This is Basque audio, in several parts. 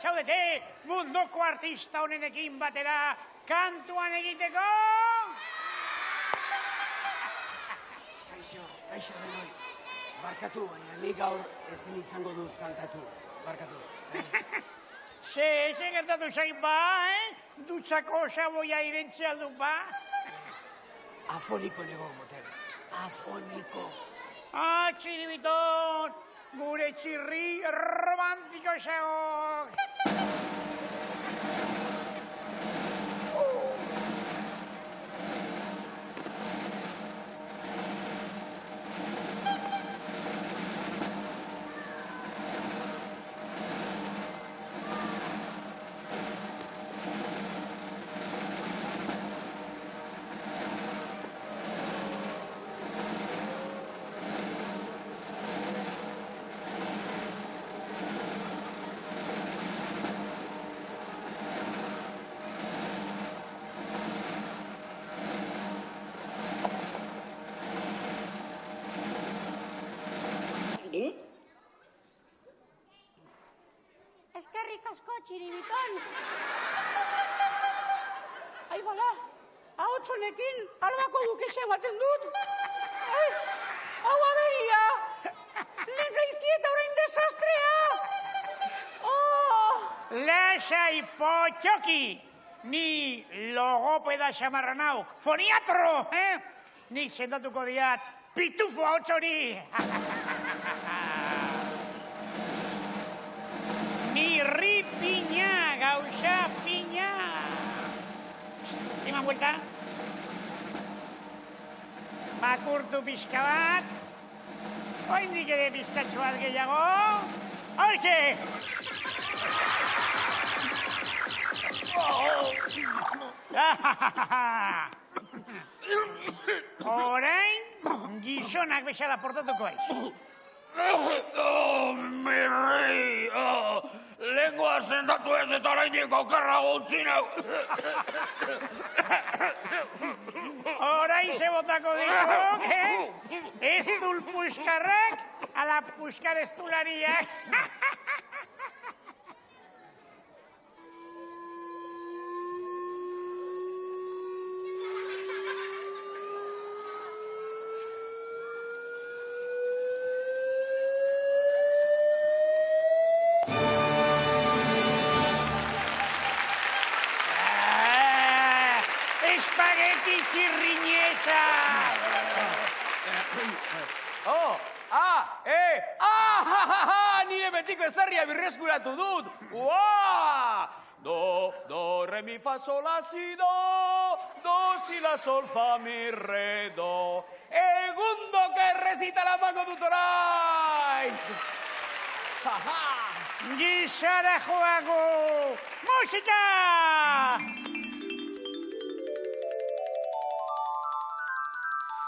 zaudete munduko artista honenekin batera kantuan egiteko? Kaixo, denoi. Barkatu, baina nik gaur ezin izango dut kantatu. Barkatu. Ze gertatu zain ba, Dutxako xaboia irentxe aldun ba? Afoniko nego, motel. Afoniko. Txiribiton, gure txirri romantiko xagok. Eskerrik asko, Txiribiton. Ai, bala, ahotsonekin albako dukese baten dut. Ai, hau aberia. Lehen gaizkieta orain desastrea. Lasai potxoki, ni logopeda xamarra nauk, foniatro, Nik sendatuko diat pitufo ahotxori. Ni ripina, gauza fina. Eman buelta. Makurtu pixka bat. Oindik ere pizkatxo bat gehiago. Hortxe! Orain, gizonak bezala portatuko aiz. Mi rei, lengua sendatu ez eta orainiko karra gutzinau. Orain ze botako ditu, ez dul puskarrak, ala puskar ez dulariak. Espagueti txirriñesa! Nire betiko ezberria birreskuratu dut! Do, re, mi, fa, sol, la, si, do, si, la, sol, fa, mi, re, do. Egundoko errezitara pako dut orain! Gizara joago! Musika!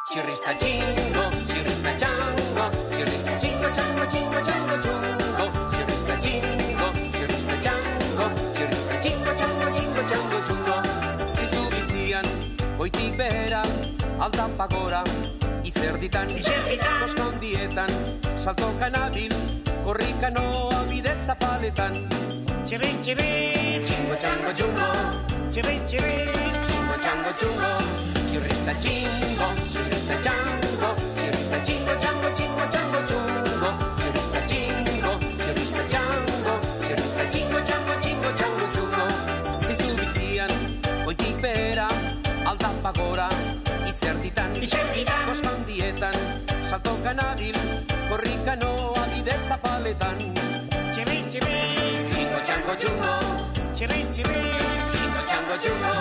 Chirrista chingo, chirrista chango, chirrista chingo, chango, chingo, chango, chungo. Chirrista chingo, chirrista chango, chirrista chingo, chango, chingo, chango, chungo. Ziztu bizian, goitik behera, altan pagora, izerditan, koska hondietan, saltokan abil, korrika noa bidez zapaletan. Txirri, txirri, Chingo, chango, chungo, txirri, txirri, chingo, chango, chungo. Chirrista chingo, chirrista chango, chirrista chingo, chango, chingo, chango, chungo. Chirrista chingo, chirrista chango, chirrista chingo, chango, chingo, chango, chungo. Ziztu bizian, goitik behera, altan pagora, izerditan, koska hondietan, saltokan abil, korrika noa bidez zapaletan. txirri, txirri, Chingo, chango, chungo, txirri, txirri. chingo, chango, chungo.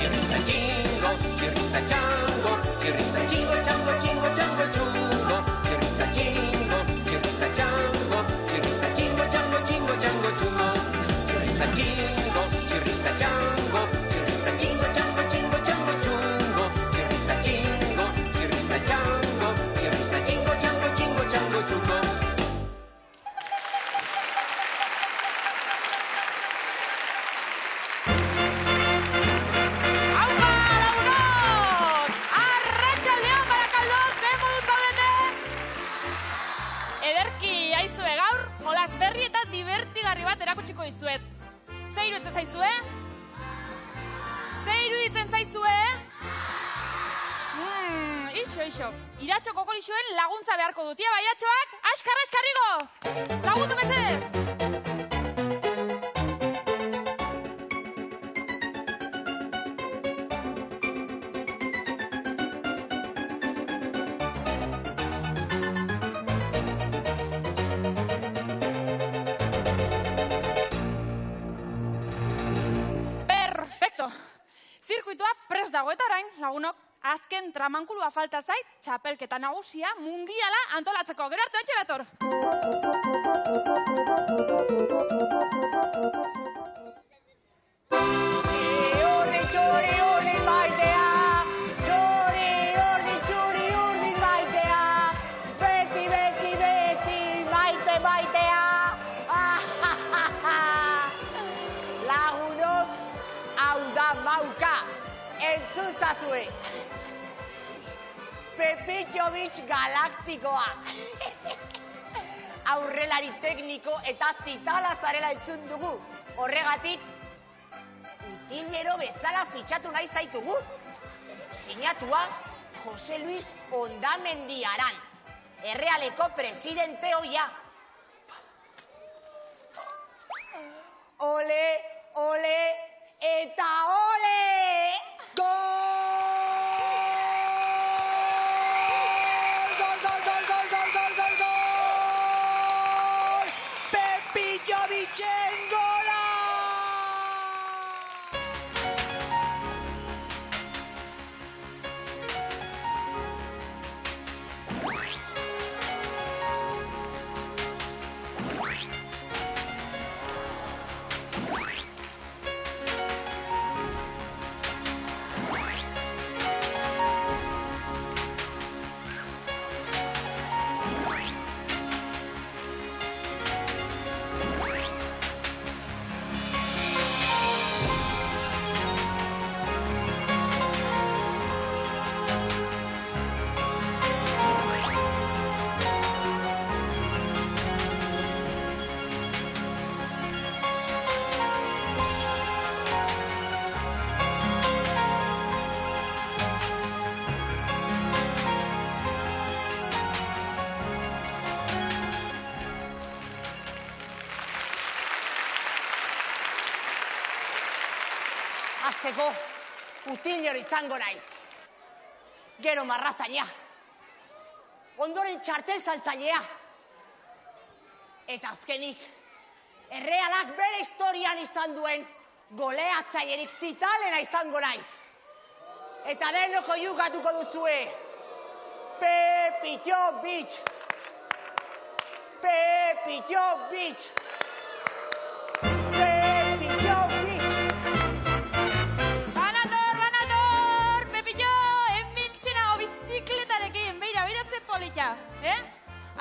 Chirrista chango, chirrista chingo, chango, chingo, chango, chungo. Chirrista chingo, chirrista chango, chirrista chingo, chango, chingo, chango, chungo. Chirrista chingo, chirrista chango, chirrista chingo, chango, chingo, chango, chungo. Chirrista chingo, erakutsiko dizuet. Ze iruditzen zaizue? Ze iruditzen zaizue? Ixo. Iratxo kokolixoen laguntza beharko dut. Ia, iratxoak, askar igo! Lagundu mesedez! Perfecto! Zirkuitoa prest dago eta orain, lagunok, azken tramankulua falta zait, txapelketa nagusia mundiala antolatzeko. Gero arte, ontsi dator! Txuri urdin maitea, txuri urdin maitea, beti maite maitea. Lagunok, hau da mauka, entzun zazue. Pepitxovitx galaktikoa. Aurrelari tekniko eta zitala zarela entzun dugu. Horregatik, utilero bezala fitxatu nahi zaitugu. Sinatua, Jose Luis Hondamendi Aran. Errealeko presidente hoia. Ole, ole, eta ole! Azteko, utilero izango naiz. Gero marrazaina. Ondoren txartel saltzailea. Eta azkenik, Errealak bere historian izan duen goleatzailerik zitalena izango naiz. Eta denoko jugatuko duzue. Pepitxovitx. Pepitxovitx.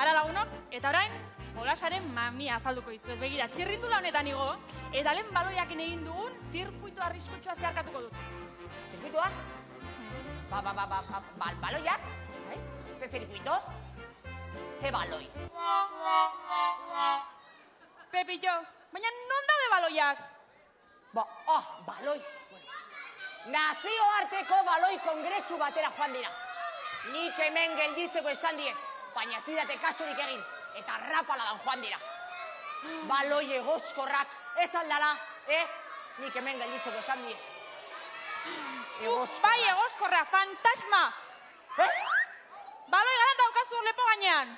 Ara lagunok, eta orain, jolasaren mamia azalduko izuet. Begira, txirrindula honetan igo, eta lehen baloiakin egin dugun zirkuito arriskutsua zeharkatuko dut. Zirkuitoa? Baloiak? Ze zirkuito? Ze baloi? Pepillo, baina non daude baloiak? Baloi. Nazioarteko baloi kongresu batera joan dira. Nik hemen gelditzeko esan diet, baina ez didate kasurik egin, eta rapaladan joan dira. Baloi egoskorrak, ez aldala, nik hemen gelditzeko esan diet. Bai, egoskorra, fantasma! Baloi gara daukazu lepo gainean.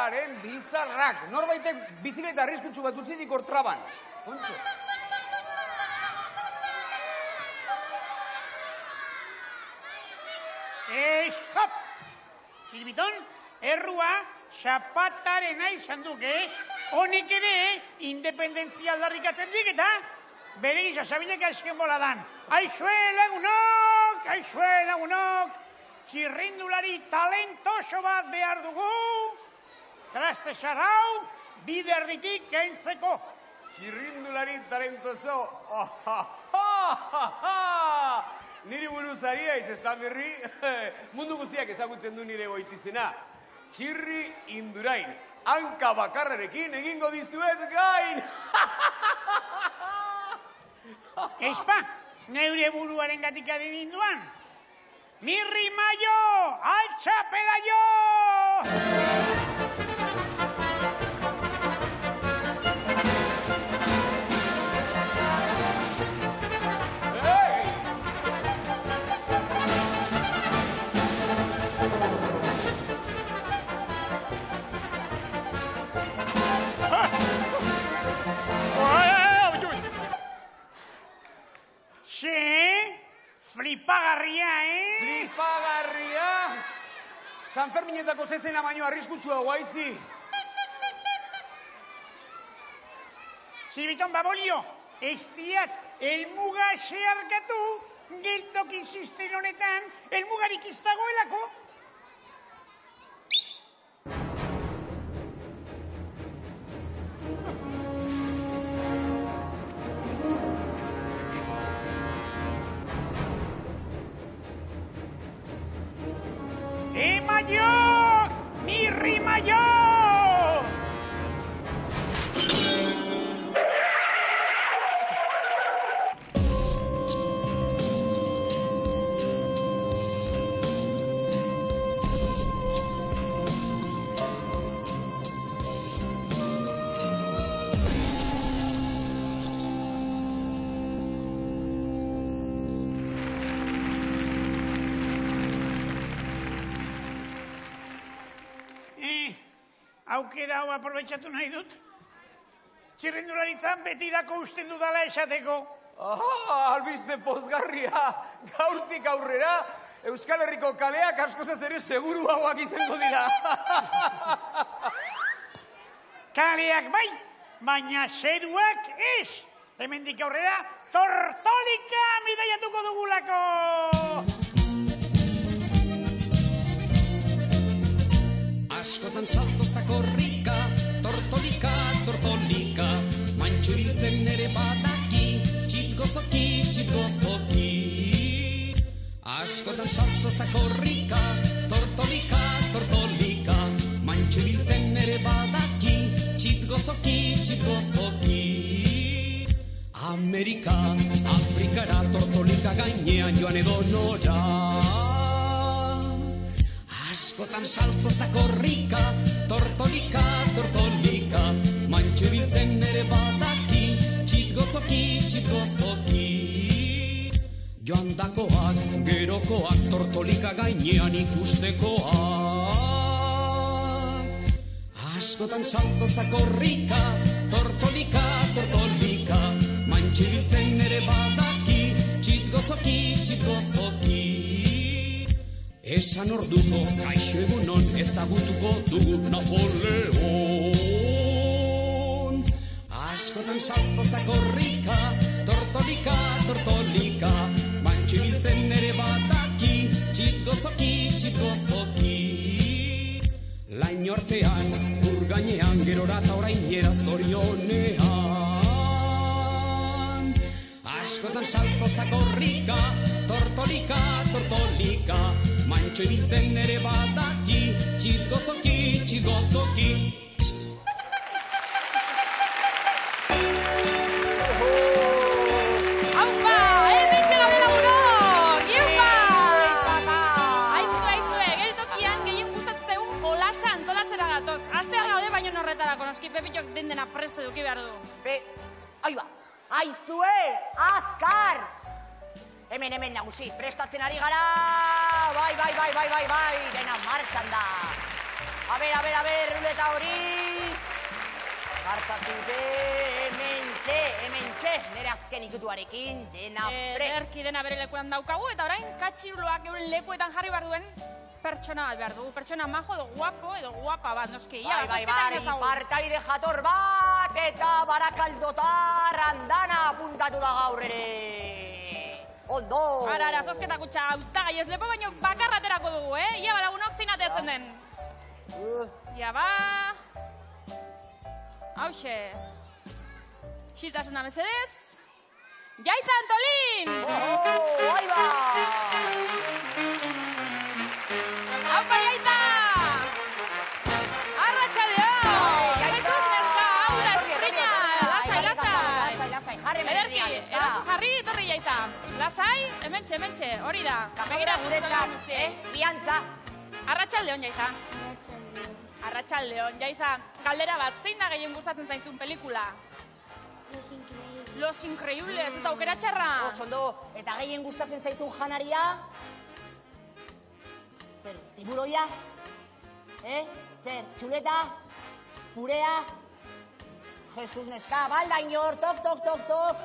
Euskararen bizarrak. Norbaitek bizikleta arriskutsu bat utzidik hor traban. Kontxo. Stop! Txiribiton, errua xapatarena izan duke, honek ere independentzia aldarrikatzen dik eta bere gisa sabileka esken boladan. Aizue lagunok, txirrindulari talentoso bat behar dugu, traste xarrau, biderditik gaintzeko. Txirrindulari talentoso. Niri buruz ari aiz, ez da berri? Mundu guztiak ezagutzen du nire goitizena. Txirri Indurain. Hanka bakarrarekin egingo dizuet gain. Eizpa, neure buruaren gatik adininduan. Mirri maio, altxapela jo! Flipagarria, Flipagarria? San Ferminetako zezena baino arriskutsua guaizi. Txiribiton babolio, ez diat elmuga xearkatu, geltokin sistem honetan, elmugarik ez dagoelako. Mayo! Mirri mayo! Aukera hau aprobetxatu nahi dut. Txirrindularitzan betirako usten dudala esateko. Albiste pozgarria. Gaurtik aurrera, Euskal Herriko kaleak askozaz ere seguruagoak izango dira. Kaleak bai, baina zeruak ez. Hemendik aurrera, tortolika midaiatuko dugulako. Askotan saltozta korrika, tortolika, tortolika, mantxo ibiltzen ere badaki, txitgozoki, txitgozoki. Askotan saltozta korrika, tortolika, tortolika, mantxo ibiltzen ere badaki, txitgozoki, txitgozoki. Amerika, Afrikara, tortolika gainean joan edo nora. Askotan saltozta korrika, tortolika, tortolika, mantxo ibiltzen ere badaki, txitgozoki, txitgozoki. Joandakoak, gerokoak, tortolika gainean ikustekoak. Askotan saltozta korrika, tortolika, tortolika, mantxo ibiltzen ere badaki, txitgozoki, txitgozoki. Esan orduko, kaixo egunon, ezagutuko dugu Napoleon. Askotan saltozta korrika, tortolika, tortolika, mantxo ibiltzen ere badaki, txitgozoki, txitgozoki. Lain ortean, urgainean, gerora eta orainera zorionean. Askotan saltozta korrika, tortolika, tortolika, mantxo ibiltzen ere badaki, txitgozoki, txitgozoki. Aupa, hemen gaude lagunok! Iupa! Aizue, geltokian gehien gustatzen zaigun jolasa antolatzera gatoz. Astean gaude baino norretarako, noski Pepitok dena preste duki behar du. Aizue, azkar! Hemen nagusi, prestatzen ari gara! Bai, dena martxan da! A ber, ruleta hori. Hartzatute, hementxe, nire azken ikutuarekin, dena prest. Ederki dena bere lekuan daukagu, eta orain katxiruloak euren lekuetan jarri behar duen pertsona bat behar dugu. Pertsona majo edo guapo edo guapa bat, noski. Bai, partaide jator bat, eta Barakaldotar andana apuntatu da gaur ere. Ondo! Ara, zozketa kutsa, hautagai ez lepo, baino bakarraterako dugu, Ia ba, lagunok zein ateatzen den. Ia ba... Hauxe. Xiltasuna mesedez. Jaiza Antolin! Bai ba! Aupa Jaiza! Arratxaldeon! Jesus neska, hau da eskurriña! Lasai! Jarri Ederki, neska! eroso jarri, etorri Jaiza. Lasai, hementxe, hori da. Begira guretzat, fiantza. Arratxaldeon Jaiza. Arratxaldeon, Jaiza, kaldera bat, zein da gehien gustatzen zaizun pelikula? Los Increíbles, ez da aukera txarra? Ondo, eta gehien gustatzen zaizun janaria? Zer, tiburoia? Zer, txuleta? Purea? Jesus neska, balda inor, tok.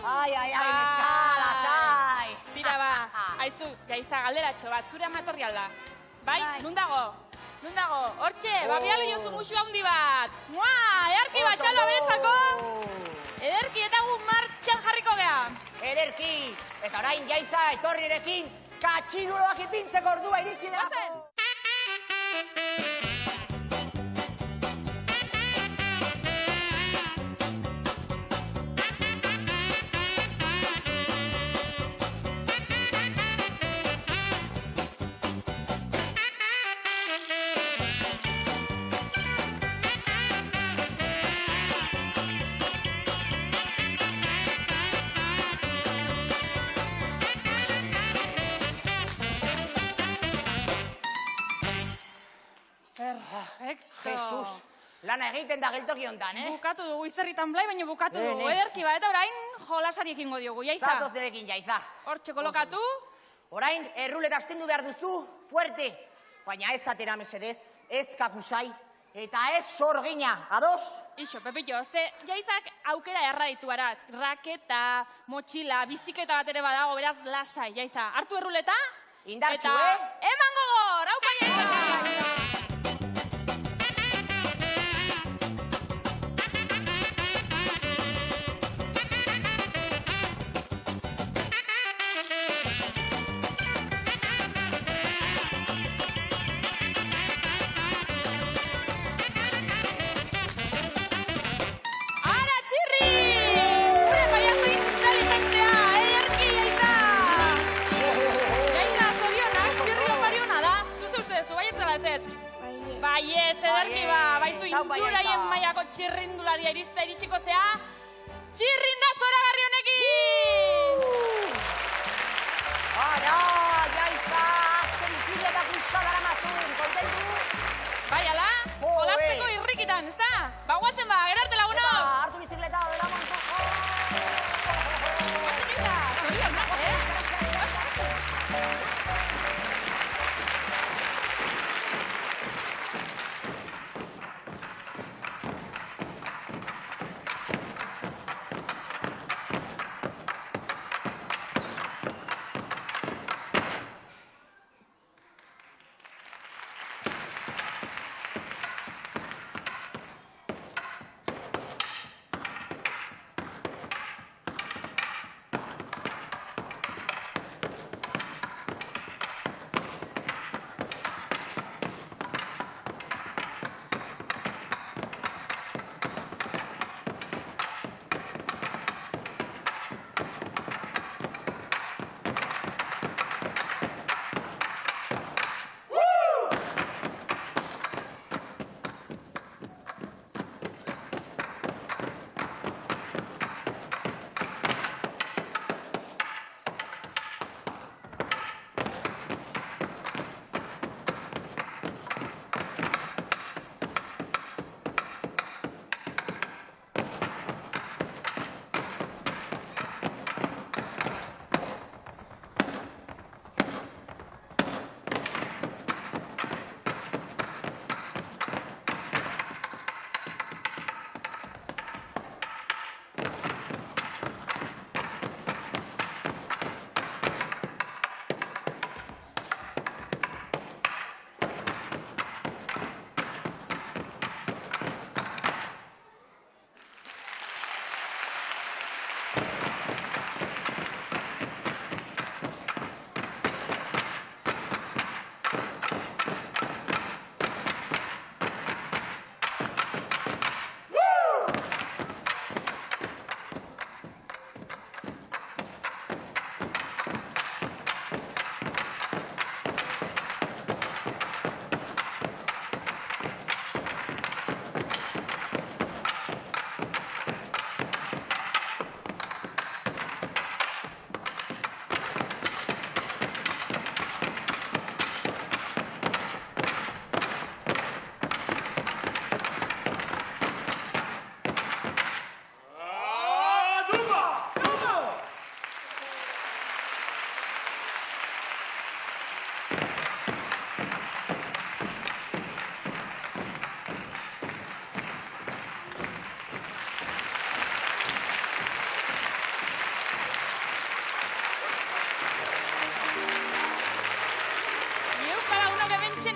Ai, neska, lasai. Tira ba, aizu, Jaiza, galderatxo bat, zure amatorri alda. Bai, nun dago? Hortxe, babialo jozu musu handi bat. Mua, ederki batxalo aberetzako. Ederki, eta gu martxan jarriko gea. Ederki, eta orain Jaiza etorrirekin katxiruloak ipintzeko ordua iritsi dela. Jesus, lana egiten da geltoki hontan, Bukatu dugu izerritan blai, baina bukatu dugu. Ederki ba, eta orain jolasari ekingo diogu, Jaiza. Zatoz derekin, Jaiza. Hortxe kolokatu. Orain, erruleta astendu behar duzu, fuerte. Baina ez atera mesedez, ez kakusai, eta ez sorgina, ados? Ixo, Pepillo, ze Jaizak aukera erra ditu arat. Raketa, motxila, biziketa bat ere badago, beraz lasai, Jaiza. Hartu erruleta. Indartxu, eta eman gogor, haupa Jaiza! Baietz, ederki ba, baizu induraien maiako txirrindularia iritsiko zea, txirrinda zoragarri honekin! Ara, Jaiza, azken izile eta guzta dara mazun, kontentu? Bai, ala, jolazteko irrikitan, ez da? Ba, guazen ba, gerarte lagunok! Hartu bizikleta, bera montu. Zorionak,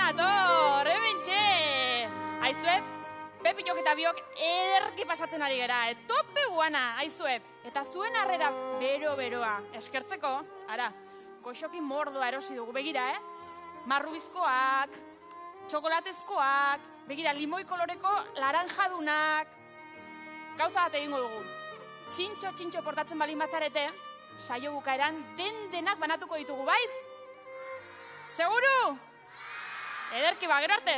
nator, hementxe. Aizuet, Pepilok eta biok ederki pasatzen ari gera, tope guana, aizuet. Eta zuen harrera bero-beroa eskertzeko, ara, goxoki mordoa erosi dugu, begira, marrubizkoak, txokolatezkoak, begira, limoi koloreko laranjadunak. Gauza bat egingo dugu. Txintxo portatzen balin bazarete, saio bukaeran denak banatuko ditugu, bai? Seguru? Ederki ba, gero arte.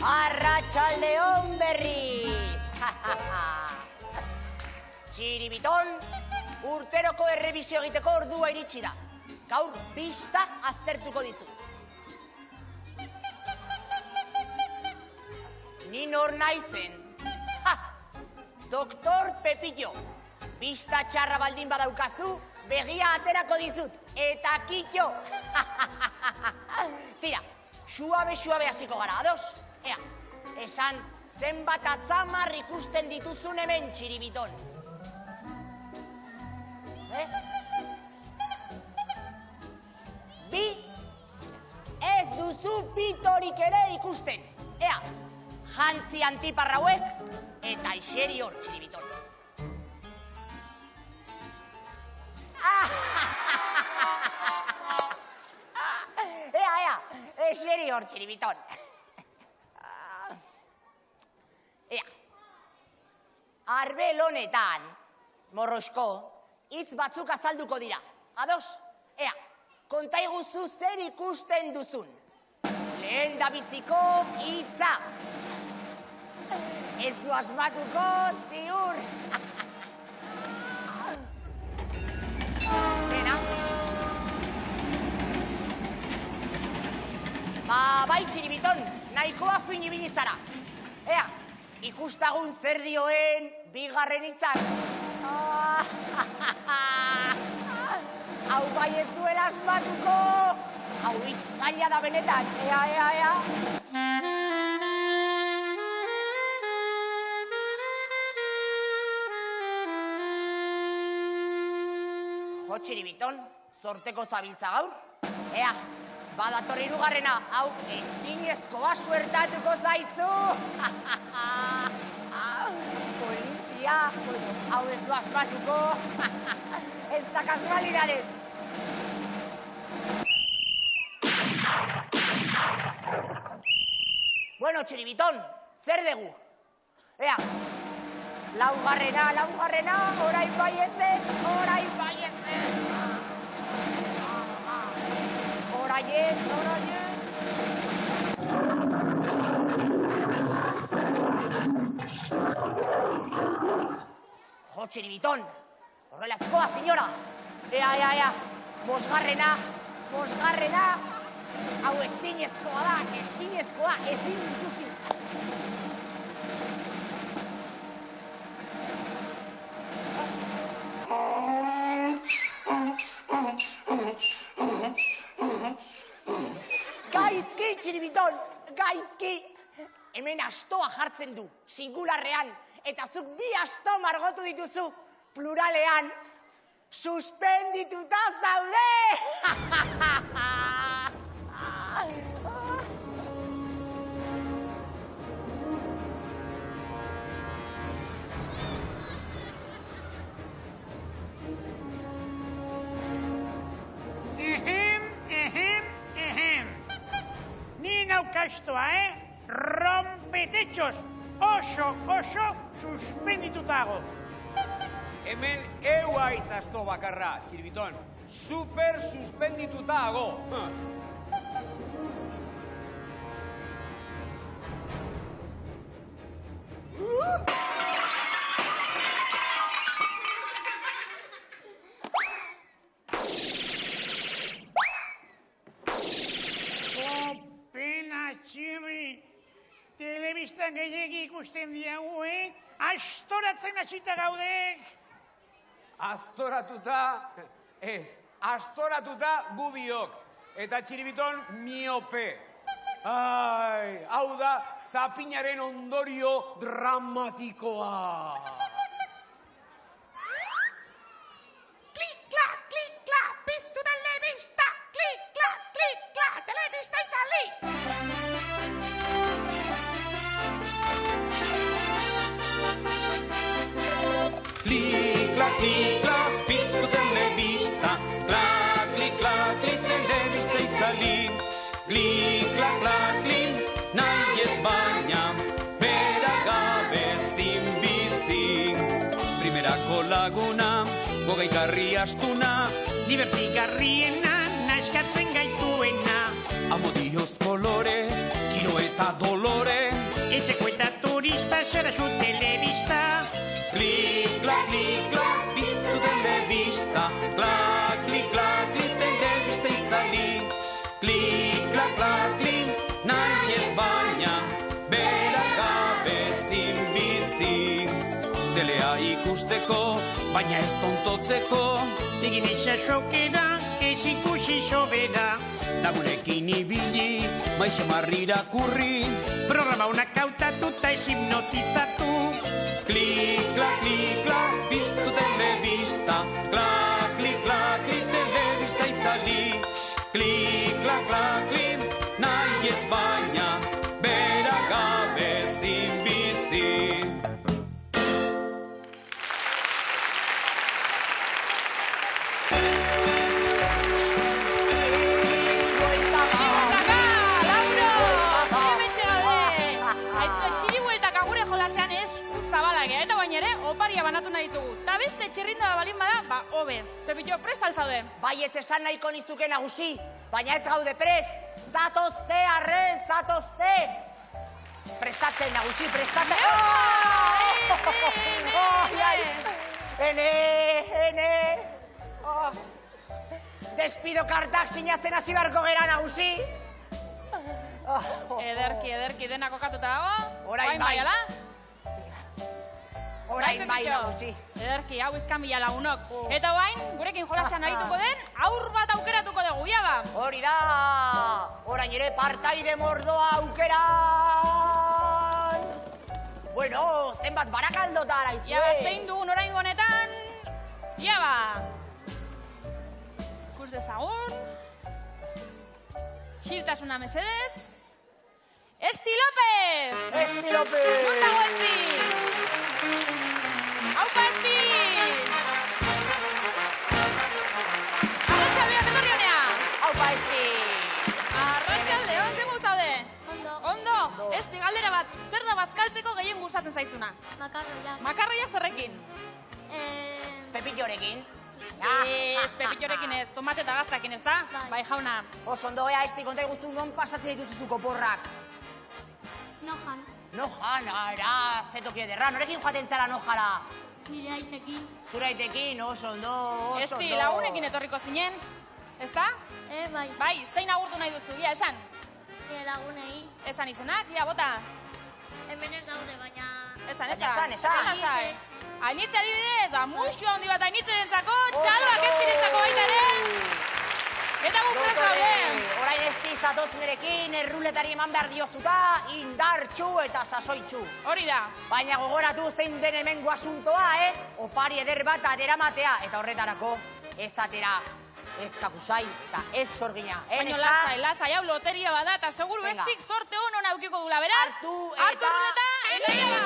Arratsaldeon berriz! Txiribiton, urteroko errebizio egiteko ordua iritsi da. Gaur bista aztertuko dizut. Ni nor naizen? Doktor Pepillo. Bista txarra baldin badaukazu, begia aterako dizut. Eta kitxo! Tira, suabe hasiko gara, ados? Ea, esan zenbat atzamar ikusten dituzun hemen, Txiribiton. Bi, ez duzu pitorik ere ikusten. Ea, jantzi antiparrauek eta iseri hor, Txiribiton. Ea, eseri hor, Txiribiton. Ea, arbel honetan, morrosko, hitz batzuk azalduko dira. Ados? Ea, konta iguzu zer ikusten duzun. Lehen da biziko hitza. Ez du asmatuko ziur. Zena? Bai, Txiribiton, nahikoa fin ibili zara. Ea, ikustagun zer dioen bigarren hitzak. Hau bai ez duela asmatuko. Hau hitz zaila da benetan. Ea. Jo, Txiribiton, zorteko zabiltza gaur. Ea, badator hirugarrena, hau ezinezkoa suertatuko zaizu. Polizia, hau ez du asmatuko. Ez da kasualidadez. Bueno, Txiribiton, zer dugu? Ea, laugarrena, orain baietzen. Oraiez. Jo, Txiribiton, horrelazkoa, senyora. Ea, bosgarrena. Hau ezinezkoa da, ezin ikusi. Gaizki, Txiribiton, gaizki. hemen astoa jartzen du, singularrean, eta zuk bi asto margotu dituzu, pluralean, suspendituta zaude! Ni naukastoa, rompetechos, oso suspenditutago. Hemen eu aiz asto bakarra, Txiribiton. Super suspenditutago. Txirri, telebistan gehiagi ikusten diagu, Astoratzen hasita gaudek. Astoratuta, ez, astoratuta gubiok. Eta Txiribiton miope. Ai, hau da, zapinaren ondorio dramatikoa. Piztu telebista, telebista itzali! Clicla, piztu telebista, telebista itzali. Clicla, nahi ez baina, bera gabe zinbizi. Primerako laguna, gogaikarri astuna, Divertigarriena, naskatzen gaituena. amodioz kolore, tiro eta dolore. Etxeko eta turista, zara zu telebista. Clicla, piztu telebista, telebista itzali. Clicla, nahi ez baina, bera gabe zinbizi. Telea ikusteko, baina ez tontotzeko, Egin eixa aukera, ez ikusi sobera. lagunekin ibili, maixe marrira kurri. Programa unak hautatuta ez hipnotizatu. Clicla, piztu telebista, telebista itzali. Clicla, nahi ez baina, bera gabe zinbizi. Eta baina ere, oparia banatu nahi ditugu. Ta beste txirrinda balin bada, hobe. Pepillo, prest alzaude. Baiet esan nahiko nizuke nagusi, baina ez gaude prest. Zatozte, arren, zatozte. Prestatzen, nagusi, prestatzen. Ene. Despido kartak sinatzen hasi beharko gera, nagusi. Ederki, dena kokatuta dago. Orain bai. ala? Orain bai, nagusi. Ederki, hau izkanbila lagunok. Eta orain, gurekin jolasean arituko den, aur bat aukeratuko dugu, jaba. Hori da, orain ere partaide mordoa aukeran. Bueno, zenbat barakaldota araizue. Jaba, zein dugun orain honetan, jaba. Ikus dezagun. Xiltasuna mesedez. Esti López! Esti López! Non dago Esti? Aupa Esti! Arratxaldeak etorri honea! Aupa Esti! Arratxaldeon, zer zaude? Ondo. Ondo? Esti, galdera bat, zer da bazkaltzeko gehien gustatzen zaizuna? Makarroiak. Makarroiak zerrekin? Pepillorekin. Ez, pepillorekin ez, tomate eta gaztakin ez da? Bai. Bai, jauna. Oso ondo, Esti, konta iguzu non pasatzen dituzuko porrak. Nojan. Nojan, ara, zetoki ederra, norekin joaten zara nojara? Nire aitekin. Zure aitekin, oso ondo, oso ondo. Esti, lagunekin etorriko zinen, ez da? Bai. Bai, zein agurtu nahi duzu, ia, esan? Nire lagunei. Esan izenak, ia, bota. Hemen ez daude, baina... Esan. Esan. Ainitze adibidez, muixua handi bat ainitze bentzako, txaloak ezkirentzako baita ere. Eta gu prest gaude. Orain esti zatoz nerekin, erruletari eman behar diozuta, indartxu eta sasoitxu. Hori da. Baina gogoratu zein den hemengo asuntoa, Opari eder bat aderamatea, eta horretarako ez atera, ez kapusai, eta ez sorgina. Baina lasai, hau loteria bada, eta seguru Venga. estik sorte honon aukiko dula, beraz? Hartu ruleta, eta ia ba!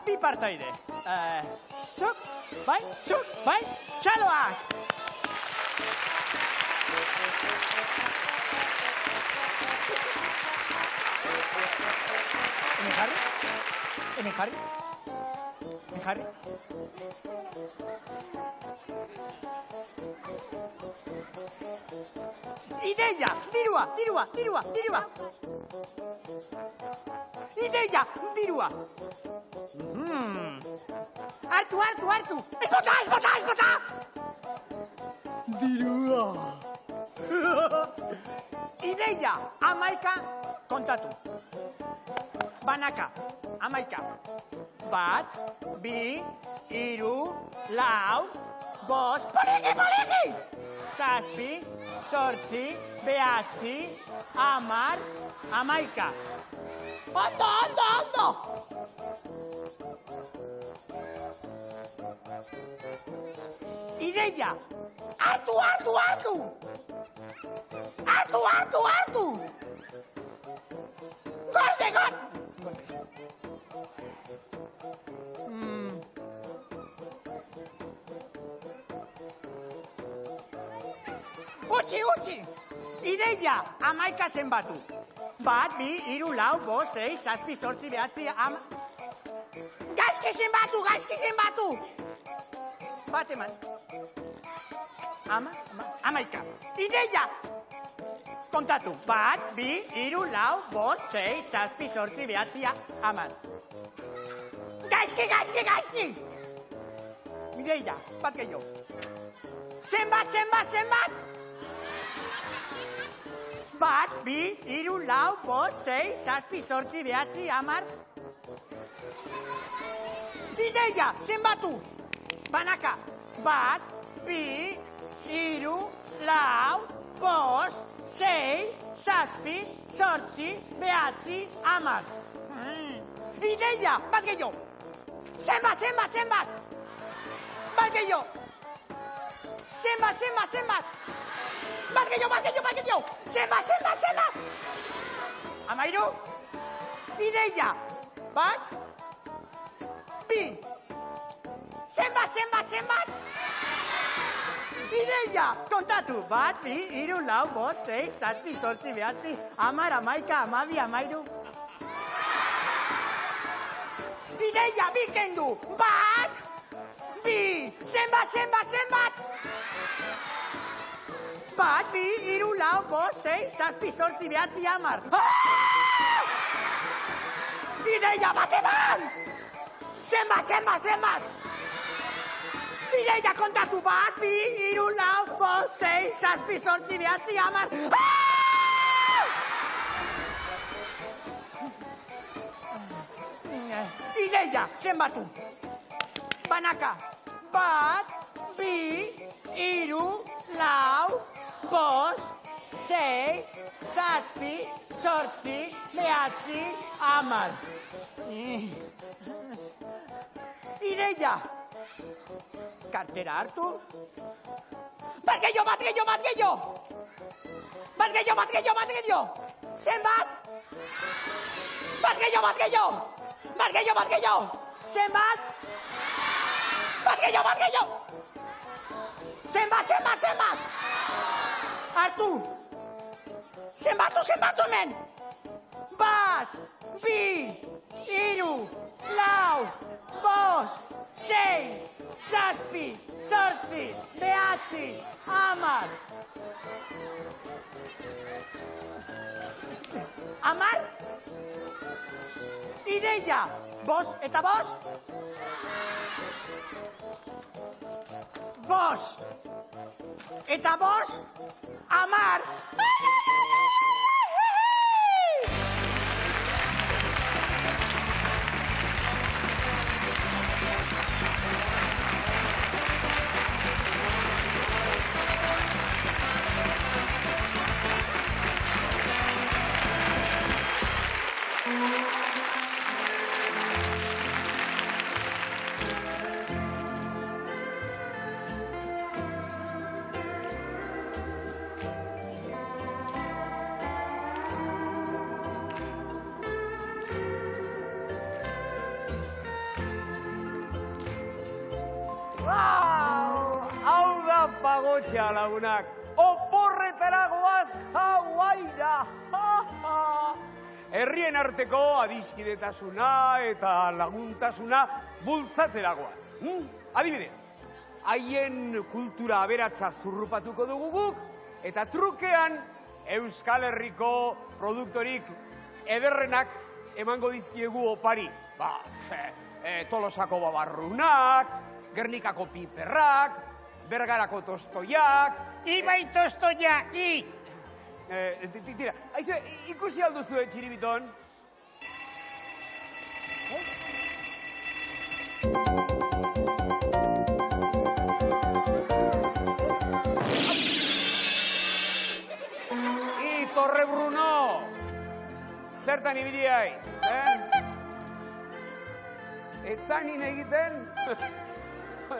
Bi partaide. Zuk, bai, txaloak! Hemen jarri. Ideia, dirua. Ideia, dirua. Hartu. Ez bota! Dirua. Ideia, 11 kontatu. Banaka, 11. 1, 2, 3, 4, 5, poliki! 7, 8, 9, 10, 11. Ondo! Ideia! Hartu! Gorde! Utsi! Ideia! 11 zenbatu. 1, 2, 3, 4, 5, 6, 7, 8, 9, 10. Gaizki zenbatu! Bat eman. 11. Ideia! Kontatu. 1, 2, 3, 4, 5, 6, 7, 8, 9, 10. Gaizki! Ideia, bat gehiago. Zenbat! 1, 2, 3, 4, 5, 6, 7, 8, 9, 10. Ideia, zenbatu! Banaka. 1, 2, 3, 4, 5, 6, 7, 8, 9, 10. Ideia, bat gehiago. Zenbat! Bat gehiago. Zenbat! Bat gehiago. Zenbat! Amairu. Ideia. 1, 2. Zenbat! Ideia. Kontatu. 1, 2, 3, 4, 5, 6, 7, 8, 9, 10. 11, 12. Ideia, bikendu. 1, 2. Zenbat! 1, 2, 3, 4, 5, 6, 7, 8, 9, 10. Ideia bat eman! Zenbat! Ideia kontatu. 1, 2, 3, 4, 5, 6, 7, 8, 9, 10. Ideia, zenbatu. Banaka. 1, 2, 3, 4, 5, 6, 7, 8, 9, 10. Ideia. Kartera hartu. Bat gehiago. Zenbat? Bat gehiago. Zenbat? Bat gehiago. Zenbat? Hartu. Zenbatu hemen. 1, 2, 3, 4, 5, 6, 7, 8, 9, 10. Amar? Ideia. 5 eta 5? 5 eta 5? Amar? Hau da pagotxa, lagunak. Oporretara goaz Hawaira. Herrien arteko adiskidetasuna eta laguntasuna bultzatzera goaz. Adibidez, haien kultura aberatsa zurrupatuko dugu guk, eta trukean Euskal Herriko produktorik ederrenak emango dizkiegu opari. Tolosako babarrunak, Gernikako piperrak, Bergarako tostoiak... Ibai tostoia, Tira, haize, ikusi alduzu txiribiton? Torre Bruno! Zertan ibili haiz, Etzanin egiten?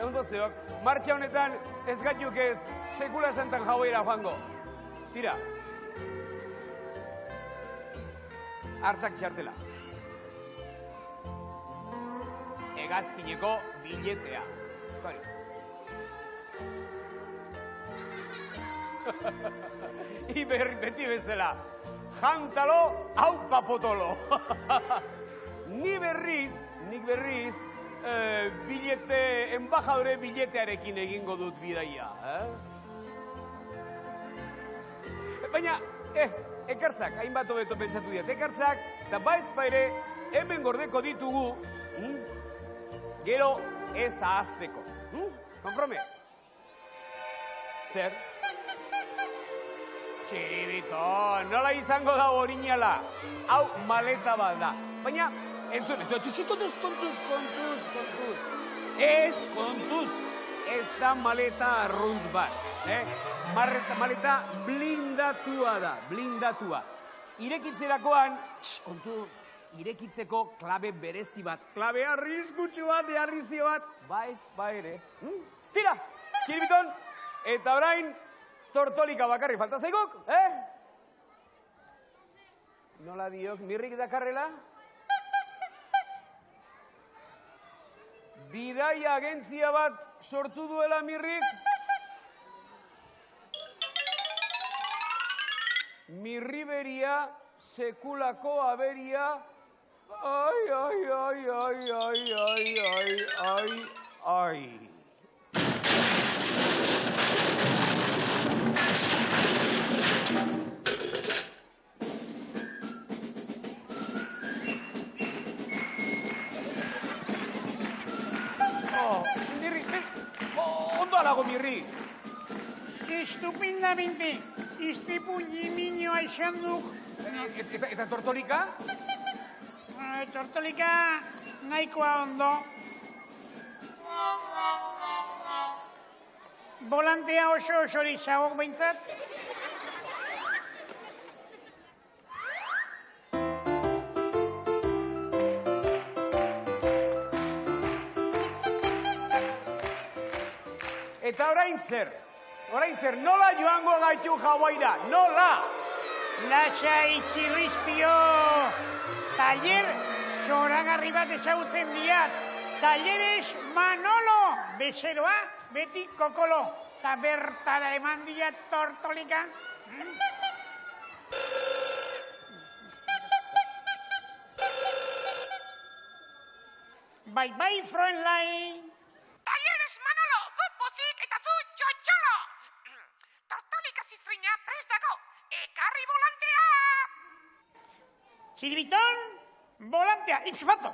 Ondo zeok, martxa honetan ez gaituk ez sekula santan jauera joango. Tira. Hartzak txartela. Hegazkineko biletea. Kori. Iber beti bezala. Jantalo, haupa potolo. Nik berriz, embajadore biletearekin egingo dut bidaia. Baina, Ekartzak, hainbat hobeto pentsatu diat, ekartzak, eta baizpaire, hemen gordeko ditugu, gero ez ahazteko. Konforme? Zer? Txiribiton, nola izango da orinala? Hau maleta bat da. Baina, entzun, kontuz. Ez kontuz, ez da maleta arrunt bat. Maleta blindatua da, blindatua. Irekitzerakoan, kontuz, irekitzeko klabe berezi bat. Klabe arriskutsu bat, arrizio bat, baiz baire. Tira, txiribiton, eta orain, tortolika bakarri falta zaiguk, Nola diok, mirrik dakarrela? Bidaia agentzia bat sortu duela mirrik? Mirriberia, sekulako aberia, ai. Ondo alago, mirri. Estupendamente. Iztipu nimiñoa izan duk. Eta tortolika? Tortolika nahikoa ondo. Volantea oso osorik zagok behintzat. Eta orain zer, nola joango gaitu Hawaira, nola? Lasai txirrizpio, taller zoragarri bat ezagutzen diat. Talleres Manolo, bezeroa, beti kokolo, eta bertara eman diat tortolika. Bai, Fräulein. Talleres Manolo, du pozik eta zu txotxolo. Tortolika ziztrina prest dago, ekarri volantea. Txiribiton, volantea, ipsifato.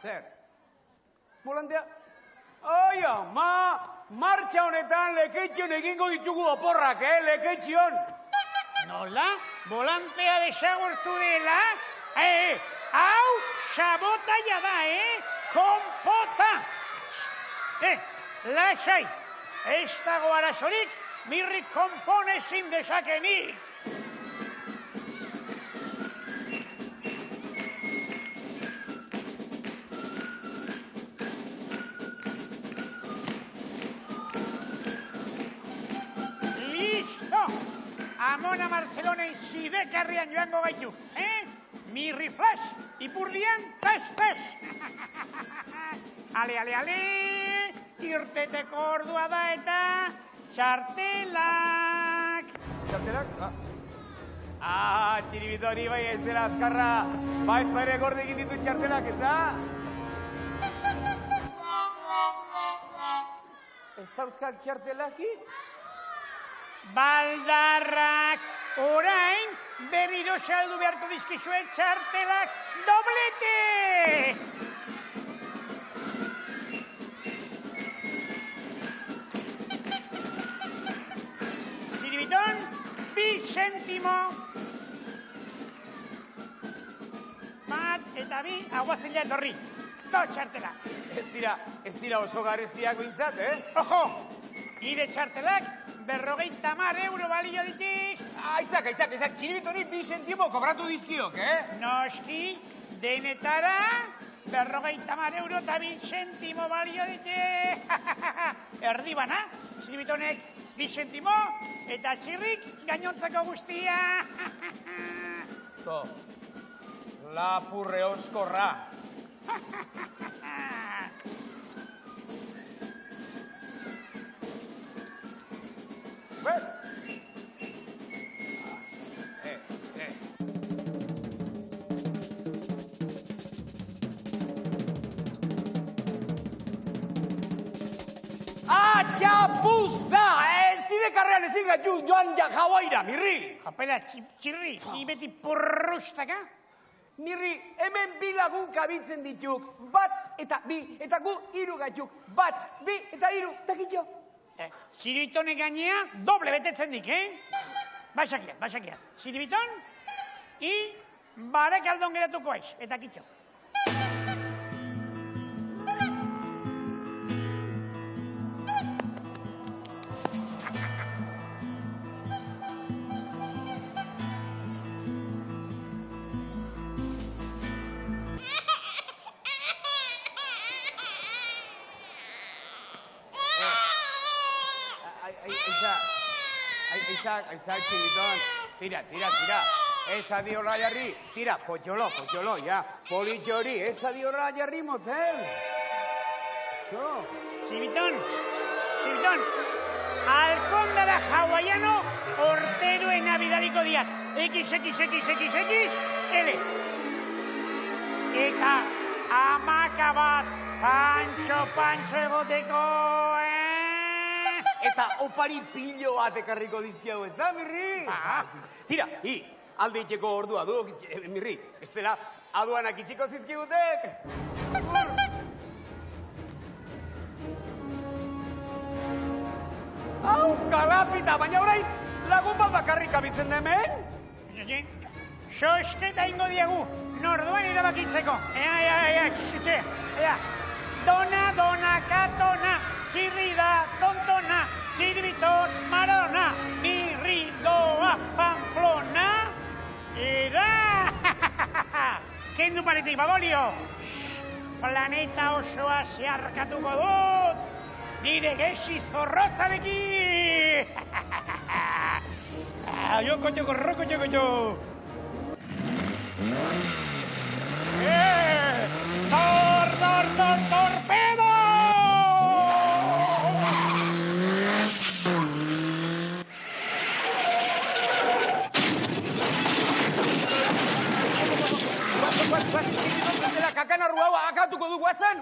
Zer? Volantea? Ai, ama! Martxa honetan lekeitxion egingo ditugu oporrak, lekeitxion! Nola? Volantea desagortu dela? Hau, sabotaia da, Konpota! Lasai, ez dago arazorik, mirrik konponezin dezakenik. Amona Martzelonei zidekarrian joango gaitu, Mirri flash, ipurdian, tas. Ale, irteteko ordua da eta txartelak. Txartelak? Txiribiton, bai ez dela azkarra. Baiz baire gorde egin ditu txartelak, ez da? Ez da euskal txartelakik? Baldarrak, orain, berriro saldu beharko dizkizue txartelak doblete! Txiribiton, 2 zentimo. Bat eta 2, aguazila etorri. 2 txartelak. Ez dira oso garestiak bintzat, Ojo, nire txartelak 50 euro balio ditik. Aizak, txiribitoni 2 zentimo kobratu dizkiok, Noski, denetara 50 euro eta 2 zentimo balio ditik. Erdi bana, txiribitonek 2 zentimo eta txirrik gainontzako guztia. Lapurre oskorra. txapuza! Ez zire karrean ez dingat joan Hawaiira, mirri! Kapela, txirri, beti porrustaka. Mirri, hemen bi lagun kabitzen dituk. Bat eta bi, eta gu hiru gatuk. Bat, bi eta hiru, takitxo. Ziribitone gainea, doble betetzen dik, Basakiat. Ziribiton, barek aldon geratuko aiz, eta kitxo. Aizak, txiliton. Tira. Ez adiola jarri. Tira, potxolo, ja. Politxori, ez adiola jarri motel. Txibiton, alkondara hawaiano orteroena bidaliko diat. X, L. Eta amaka bat pantxo egoteko, Eta opari pilo bat ekarriko dizkiago, ez da, mirri? Tira, alde itxeko ordua du, mirri. Ez dela, aduanak itxiko zizkigutek. Hau, kalapita, baina orain lagun bat bakarrik abitzen da hemen? Sosketa ingo diegu, norduan irabakitzeko. Dona, katona, txirrida, tontona, txiribiton, marona, mirridoa, pamplona, kendu paretik, babolio. Planeta osoa zeharkatuko dut, nire gexi zorrotzarekin. Roko. Torpedo! Ez dela kakana ruaua akatuko du, guazen!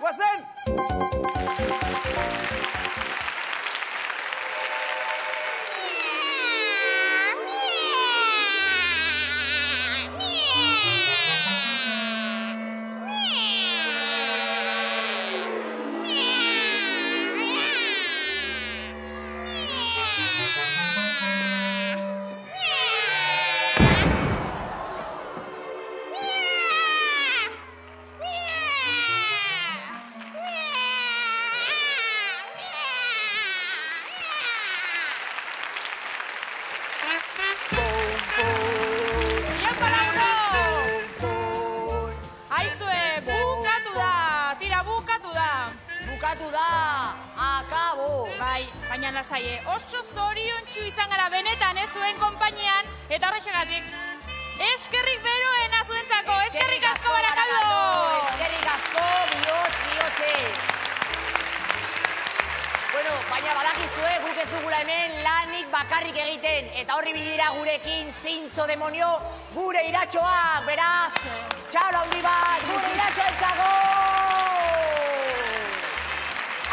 Bukatu da, akabo. Bai, baina lasaie, oso zoriontsu izan gara benetan ez zuen konpainian, eta horrexegatik. Eskerrik beroena zuentzako, eskerrik asko Barakaldo! Eskerrik asko, bihotze. Bueno, baina badakizue, guk ez dugula hemen lanik bakarrik egiten, eta horri bidira gurekin zintzo demonio gure iratxoak, beraz, txalo handi bat, gure iratxoentzako!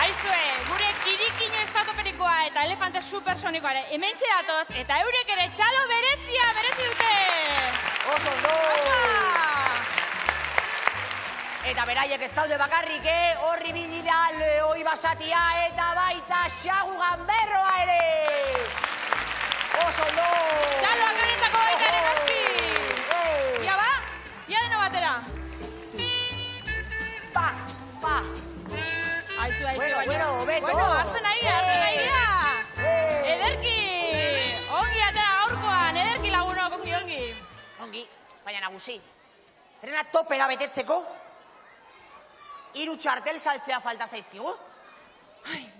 Aizue, gure kirikino estatoperikoa eta elefante supersonikoa hemen txedatoz, eta eurek ere txalo berezia merezi dute! Oso ondo! Eta beraiek ez daude bakarrik, horri bidira lehoi basatia eta baita xagu ganberroa ere! Oso ondo! Txaloak eurentzako baita ere noski! Ia ba, ia deno batera! Pa! Aizu, Bueno, hobeto. Bueno, hartzen ari gara. Ederki! Ongi atera gaurkoan, ederki lagunok, ongi. Ongi, baina nagusi. Trena topera betetzeko, 3 txartel saltzea falta zaizkigu.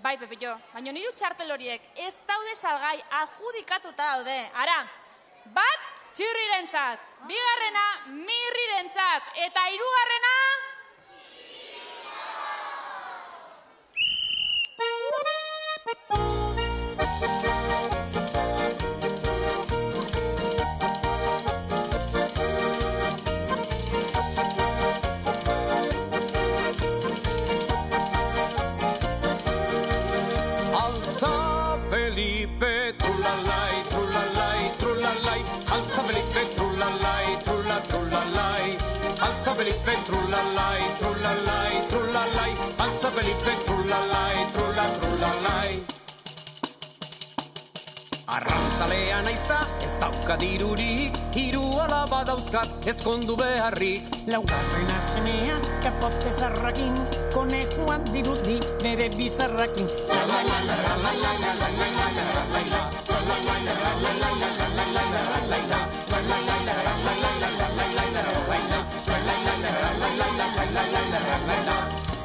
Bai, Pepillo, baina niru txartel horiek ez daude salgai adjudikatuta daude. Ara, bat txirrirentzat, bigarrena mirrirentzat, eta 3. Altza Felipe, trulalai, trulalai, trulalai, Altza Felipe, trulalai, trulalai, Altza Felipe, trulalai, trulalai, trulalai, Altza Felipe, trulalai, trulalai. Arrantzalea naizta, ez dauka dirurik, hiru alaba dauzkat, ezkondu beharrik. Laugarren asemea, kapote zarrakin, konejuan dirudi bere bizarrakin. La la la la la la la la la la la la la la la la la la.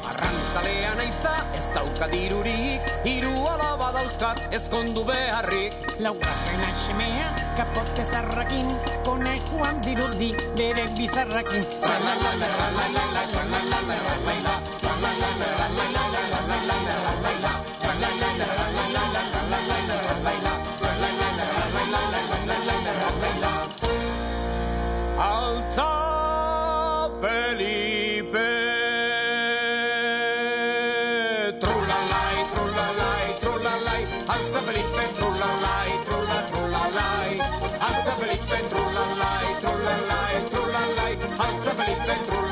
Arrantzalea naizta, ez dauka dirurik, hiru alaba dauzkat, ezkondu beharrik. Laugarren asemea, kapote zarrakin, konejuan dirudi bere bizarrakin. La la la la la la la la la la la la la la. La la la la la la la la la la la la la la. La la la la la la la la la la la la la la. La la la la la la la la la la la la. Altza Felipe. Altza Felipe, trulalai, trulalai, Altza Felipe, trulalai, trulalai, trulalai, Altza Felipe, trulalai.